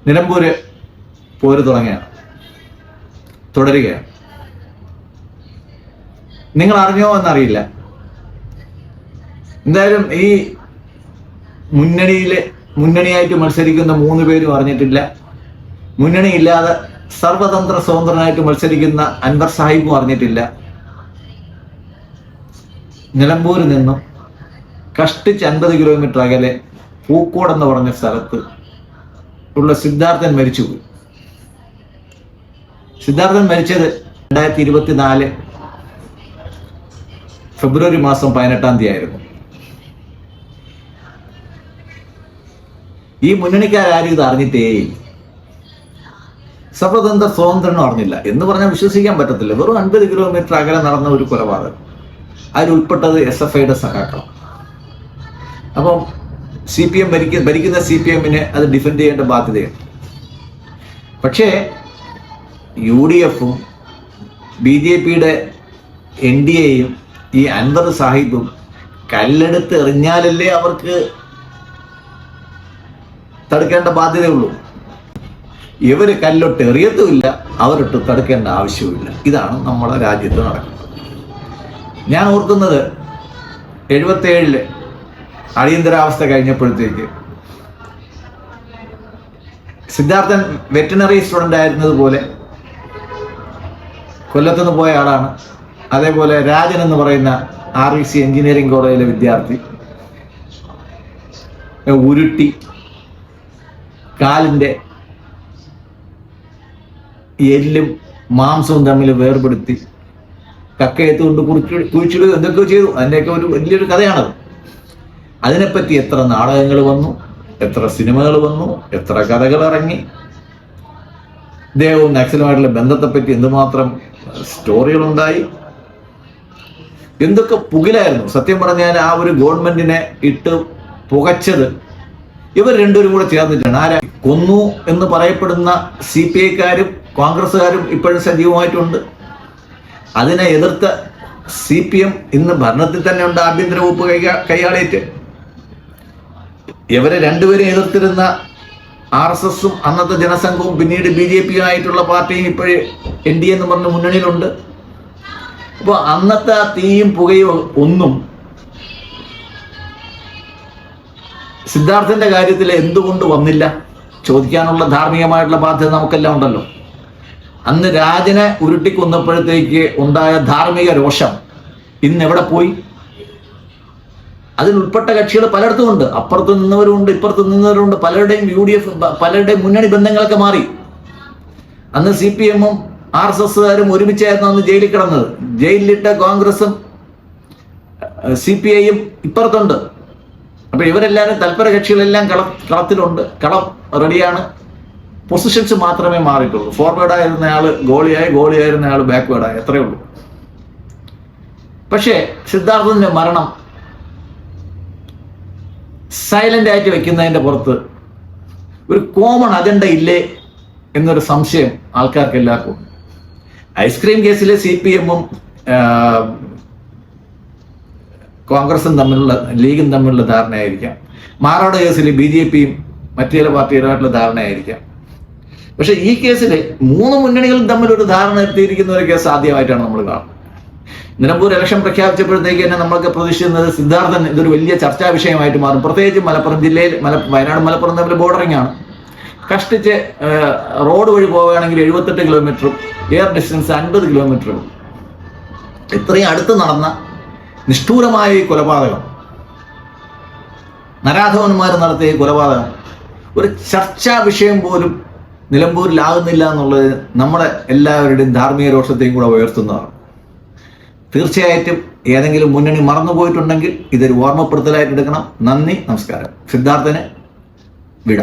നിലമ്പൂര് പോര് തുടരുകയാണ്. നിങ്ങൾ അറിഞ്ഞോ എന്നറിയില്ല. എന്തായാലും ഈ മുന്നണിയായിട്ട് മത്സരിക്കുന്ന 3 പേരും അറിഞ്ഞിട്ടില്ല. മുന്നണിയില്ലാതെ സർവതന്ത്ര സ്വതന്ത്രനായിട്ട് മത്സരിക്കുന്ന അൻവർ സാഹിബും അറിഞ്ഞിട്ടില്ല. നിലമ്പൂരിൽ നിന്നും കഷ്ടിച്ച് 50 കിലോമീറ്റർ അകലെ പൂക്കോട് എന്ന് പറഞ്ഞ സ്ഥലത്ത് ഉള്ള സിദ്ധാർത്ഥൻ മരിച്ചുപോയി. സിദ്ധാർത്ഥൻ മരിച്ചത് 2024 ഫെബ്രുവരി മാസം 18-ാം തീയതി ആയിരുന്നു. ഈ മുന്നണിക്കാരും ഇത് അറിഞ്ഞിട്ടേയില്ല. സർവതന്ത്ര സ്വതന്ത്രനും അറിഞ്ഞില്ല എന്ന് പറഞ്ഞാൽ വിശ്വസിക്കാൻ പറ്റത്തില്ല. വെറും 50 കിലോമീറ്റർ അകലെ നടന്ന ഒരു കൊലപാതകം. അതിലുൾപ്പെട്ടത് SFIയുടെ സഖാക്കളാണ്. അപ്പം CPM ഭരിക്കുന്ന CPMനെ അത് ഡിഫെൻഡ് ചെയ്യേണ്ട ബാധ്യതയാണ്. പക്ഷേ UDFും BJPയുടെ NDAയും ഈ അൻവർ സാഹിബും കല്ലെടുത്ത് എറിഞ്ഞാലല്ലേ അവർക്ക് തടുക്കേണ്ട ബാധ്യതയുള്ളൂ. ഇവര് കല്ലിട്ട് എറിയത്തുമില്ല, അവരിട്ട് തടുക്കേണ്ട ആവശ്യവുമില്ല. ഇതാണ് നമ്മുടെ രാജ്യത്ത് നടക്കുന്നത്. ഞാൻ ഓർക്കുന്നത് 77 അടിയന്തരാവസ്ഥ കഴിഞ്ഞപ്പോഴത്തേക്ക് സിദ്ധാർത്ഥൻ വെറ്റിനറി സ്റ്റുഡൻ്റ് ആയിരുന്നതുപോലെ കൊല്ലത്തുനിന്ന് പോയ ആളാണ്. അതേപോലെ രാജൻ എന്ന് പറയുന്ന REC എഞ്ചിനീയറിംഗ് കോളേജിലെ വിദ്യാർത്ഥി ഉരുട്ടി കാലിൻ്റെ എല്ലും മാംസവും തമ്മിൽ വേർപെടുത്തി കക്കയത്തുകൊണ്ട് കുഴിച്ചിടുക എന്തൊക്കെയോ ചെയ്തു. അതിൻ്റെയൊക്കെ ഒരു വലിയൊരു കഥയാണത്. അതിനെപ്പറ്റി എത്ര നാടകങ്ങൾ വന്നു, എത്ര സിനിമകൾ വന്നു, എത്ര കഥകൾ ഇറങ്ങി. ഇദ്ദേഹവും നക്സലുമായിട്ടുള്ള ബന്ധത്തെപ്പറ്റി എന്തുമാത്രം സ്റ്റോറികളുണ്ടായി, എന്തൊക്കെ പുകിലായിരുന്നു. സത്യം പറഞ്ഞാൽ ആ ഒരു ഗവൺമെന്റിനെ ഇട്ട് പുകച്ചത് ഇവർ രണ്ടുപേരും കൂടെ ചേർന്നിട്ടാണ്. ആരാ കൊന്നു എന്ന് പറയപ്പെടുന്ന CPIക്കാരും കോൺഗ്രസ്സുകാരും ഇപ്പോഴും സജീവമായിട്ടുണ്ട്. അതിനെ എതിർത്ത CPM ഇന്ന് ഭരണത്തിൽ തന്നെ ഉണ്ട്. ആഭ്യന്തര വകുപ്പ് കൈയാളിയിട്ട് ഇവരെ രണ്ടുപേരും എതിർത്തിരുന്ന RSSും അന്നത്തെ ജനസംഘവും പിന്നീട് BJPയുമായിട്ടുള്ള പാർട്ടിയും ഇപ്പോഴും NDA എന്ന് പറഞ്ഞ മുന്നണിയിലുണ്ട്. അപ്പോൾ അന്നത്തെ ആ തീയും പുകയും ഒന്നും സിദ്ധാർത്ഥന്റെ കാര്യത്തിൽ എന്തുകൊണ്ട് വന്നില്ല ചോദിക്കാനുള്ള ധാർമ്മികമായിട്ടുള്ള ബാധ്യത നമുക്കെല്ലാം ഉണ്ടല്ലോ. അന്ന് രാജനെ ഉരുട്ടിക്കൊന്നപ്പോഴത്തേക്ക് ഉണ്ടായ ധാർമ്മിക രോഷം ഇന്ന് എവിടെ പോയി? അതിലുൾപ്പെട്ട കക്ഷികൾ പലയിടത്തും ഉണ്ട്. അപ്പുറത്ത് നിന്നവരുണ്ട്, ഇപ്പുറത്ത് നിന്നവരുണ്ട്. പലരുടെയും UDF പലരുടെയും മുന്നണി ബന്ധങ്ങളൊക്കെ മാറി. അന്ന് CPMും RSSകാരും ഒരുമിച്ചായിരുന്നു അന്ന് ജയിലിൽ കിടന്നത്. ജയിലിലിട്ട കോൺഗ്രസും CPIയും ഇപ്പുറത്തുണ്ട്. അപ്പൊ ഇവരെല്ലാവരും തൽപര കക്ഷികളെല്ലാം കളത്തിലുണ്ട്. കളം റെഡിയാണ്. പൊസിഷൻസ് മാത്രമേ മാറിയിട്ടുള്ളൂ. ഫോർവേഡായിരുന്ന ആള് ഗോളിയായിരുന്ന ആള് ബാക്ക്വേഡായി, എത്രയേ ഉള്ളൂ. പക്ഷേ സിദ്ധാർത്ഥന്റെ മരണം സൈലന്റ് ആയിട്ട് വെക്കുന്നതിന്റെ പുറത്ത് ഒരു കോമൺ അജണ്ട ഇല്ലേ എന്നൊരു സംശയം ആൾക്കാർക്ക് എല്ലാവർക്കും. ഐസ്ക്രീം കേസിലെ CPMും കോൺഗ്രസും തമ്മിലുള്ള ലീഗും തമ്മിലുള്ള ധാരണയായിരിക്കാം. മാറാട് കേസിൽ BJPയും മറ്റു ചില പാർട്ടികളുമായിട്ടുള്ള ധാരണയായിരിക്കാം. പക്ഷെ ഈ കേസിൽ 3 മുന്നണികളും തമ്മിൽ ഒരു ധാരണ എത്തിയിരിക്കുന്ന ഒരു കേസ് ആദ്യമായിട്ടാണ് നമ്മൾ കാണുന്നത്. നിലമ്പൂർ ഇലക്ഷൻ പ്രഖ്യാപിച്ചപ്പോഴത്തേക്ക് തന്നെ നമ്മളൊക്കെ പ്രതീക്ഷിക്കുന്നത് സിദ്ധാർത്ഥൻ ഇതൊരു വലിയ ചർച്ചാ വിഷയമായിട്ട് മാറും. പ്രത്യേകിച്ച് മലപ്പുറം ജില്ലയിൽ വയനാട് മലപ്പുറം തമ്മിൽ ബോർഡറിംഗ് ആണ്. കഷ്ടിച്ച് റോഡ് വഴി പോവുകയാണെങ്കിൽ 78 കിലോമീറ്ററും എയർ ഡിസ്റ്റൻസ് 50 കിലോമീറ്ററും. ഇത്രയും അടുത്ത് നടന്ന നിഷ്ഠൂരമായ ഈ കൊലപാതകം, നരാധവന്മാർ നടത്തിയ ഈ കൊലപാതകം ഒരു ചർച്ചാ വിഷയം പോലും നിലമ്പൂരിലാകുന്നില്ല എന്നുള്ളത് നമ്മുടെ എല്ലാവരുടെയും ധാർമ്മിക രോഷത്തെയും കൂടെ ഉയർത്തുന്നതാണ്. തീർച്ചയായിട്ടും ഏതെങ്കിലും മുന്നണി മറന്നുപോയിട്ടുണ്ടെങ്കിൽ ഇതൊരു ഓർമ്മപ്പെടുത്തലായിട്ട് എടുക്കണം. നന്ദി, നമസ്കാരം. സിദ്ധാർത്ഥന് വിട.